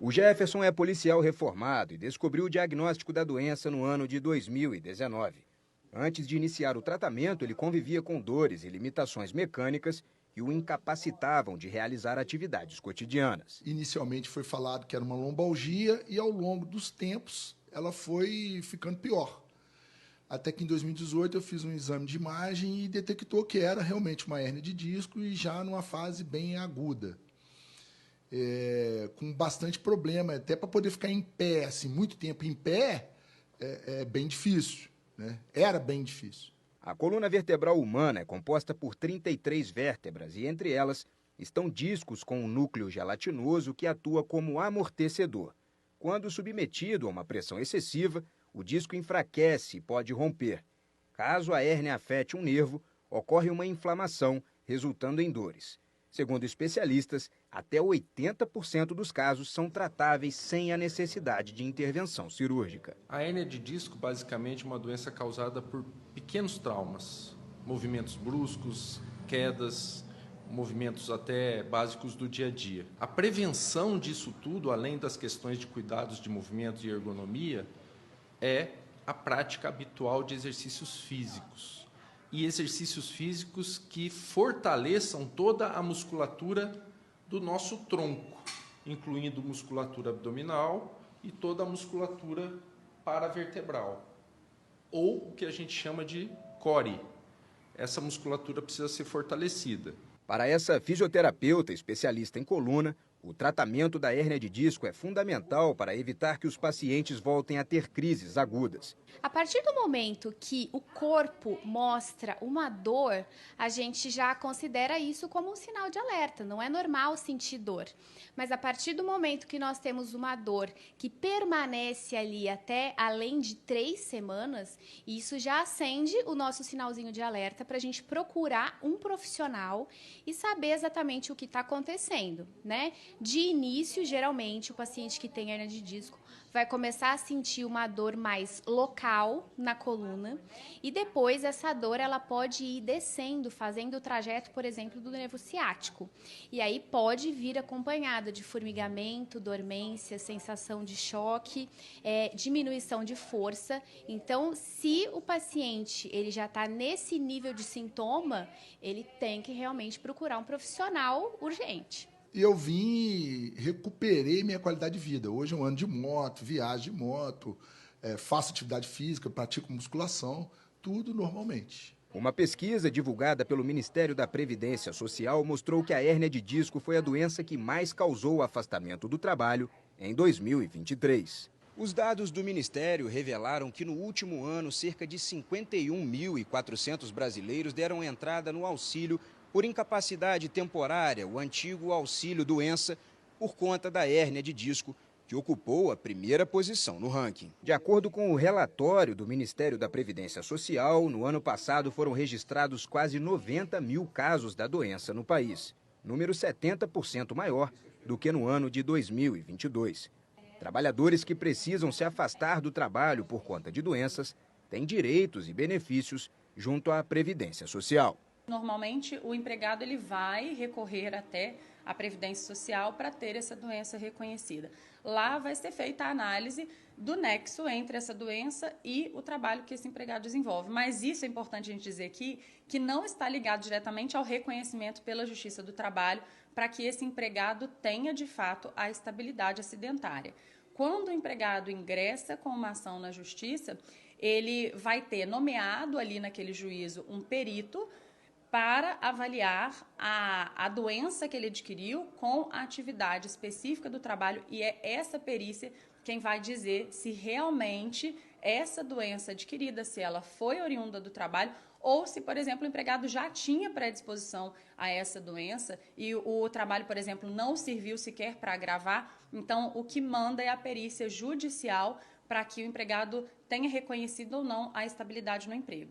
O Jefferson é policial reformado e descobriu o diagnóstico da doença no ano de 2019. Antes de iniciar o tratamento, ele convivia com dores e limitações mecânicas que o incapacitavam de realizar atividades cotidianas. Inicialmente foi falado que era uma lombalgia e, ao longo dos tempos, ela foi ficando pior. Até que em 2018 eu fiz um exame de imagem e detectou que era realmente uma hérnia de disco e já numa fase bem aguda. Com bastante problema, até para poder ficar em pé, assim, muito tempo em pé, é bem difícil, né? Era bem difícil. A coluna vertebral humana é composta por 33 vértebras e, entre elas, estão discos com um núcleo gelatinoso que atua como amortecedor. Quando submetido a uma pressão excessiva, o disco enfraquece e pode romper. Caso a hérnia afete um nervo, ocorre uma inflamação, resultando em dores. Segundo especialistas, até 80% dos casos são tratáveis sem a necessidade de intervenção cirúrgica. A hérnia de disco, basicamente, é uma doença causada por pequenos traumas, movimentos bruscos, quedas, movimentos até básicos do dia a dia. A prevenção disso tudo, além das questões de cuidados de movimento e ergonomia, é a prática habitual de exercícios físicos. E exercícios físicos que fortaleçam toda a musculatura do nosso tronco, incluindo musculatura abdominal e toda a musculatura paravertebral, ou o que a gente chama de core. Essa musculatura precisa ser fortalecida. Para essa fisioterapeuta especialista em coluna, o tratamento da hérnia de disco é fundamental para evitar que os pacientes voltem a ter crises agudas. A partir do momento que o corpo mostra uma dor, a gente já considera isso como um sinal de alerta. Não é normal sentir dor. Mas a partir do momento que nós temos uma dor que permanece ali até além de 3 semanas, isso já acende o nosso sinalzinho de alerta para a gente procurar um profissional e saber exatamente o que está acontecendo, né? De início, geralmente, o paciente que tem hérnia de disco vai começar a sentir uma dor mais local na coluna e depois essa dor ela pode ir descendo, fazendo o trajeto, por exemplo, do nervo ciático. E aí pode vir acompanhada de formigamento, dormência, sensação de choque, diminuição de força. Então, se o paciente ele já está nesse nível de sintoma, ele tem que realmente procurar um profissional urgente. Eu recuperei minha qualidade de vida. Hoje eu ando de moto, viajo de moto, faço atividade física, pratico musculação, tudo normalmente. Uma pesquisa divulgada pelo Ministério da Previdência Social mostrou que a hérnia de disco foi a doença que mais causou o afastamento do trabalho em 2023. Os dados do Ministério revelaram que no último ano, cerca de 51.400 brasileiros deram entrada no auxílio por incapacidade temporária, o antigo auxílio-doença, por conta da hérnia de disco, que ocupou a primeira posição no ranking. De acordo com o relatório do Ministério da Previdência Social, no ano passado foram registrados quase 90 mil casos da doença no país, número 70% maior do que no ano de 2022. Trabalhadores que precisam se afastar do trabalho por conta de doenças têm direitos e benefícios junto à Previdência Social. Normalmente, o empregado ele vai recorrer até a Previdência Social para ter essa doença reconhecida. Lá vai ser feita a análise do nexo entre essa doença e o trabalho que esse empregado desenvolve. Mas isso é importante a gente dizer aqui, que não está ligado diretamente ao reconhecimento pela Justiça do Trabalho para que esse empregado tenha, de fato, a estabilidade acidentária. Quando o empregado ingressa com uma ação na Justiça, ele vai ter nomeado ali naquele juízo um perito para avaliar a doença que ele adquiriu com a atividade específica do trabalho e é essa perícia quem vai dizer se realmente essa doença adquirida, se ela foi oriunda do trabalho ou se, por exemplo, o empregado já tinha predisposição a essa doença e o trabalho, por exemplo, não serviu sequer para agravar. Então, o que manda é a perícia judicial para que o empregado tenha reconhecido ou não a estabilidade no emprego.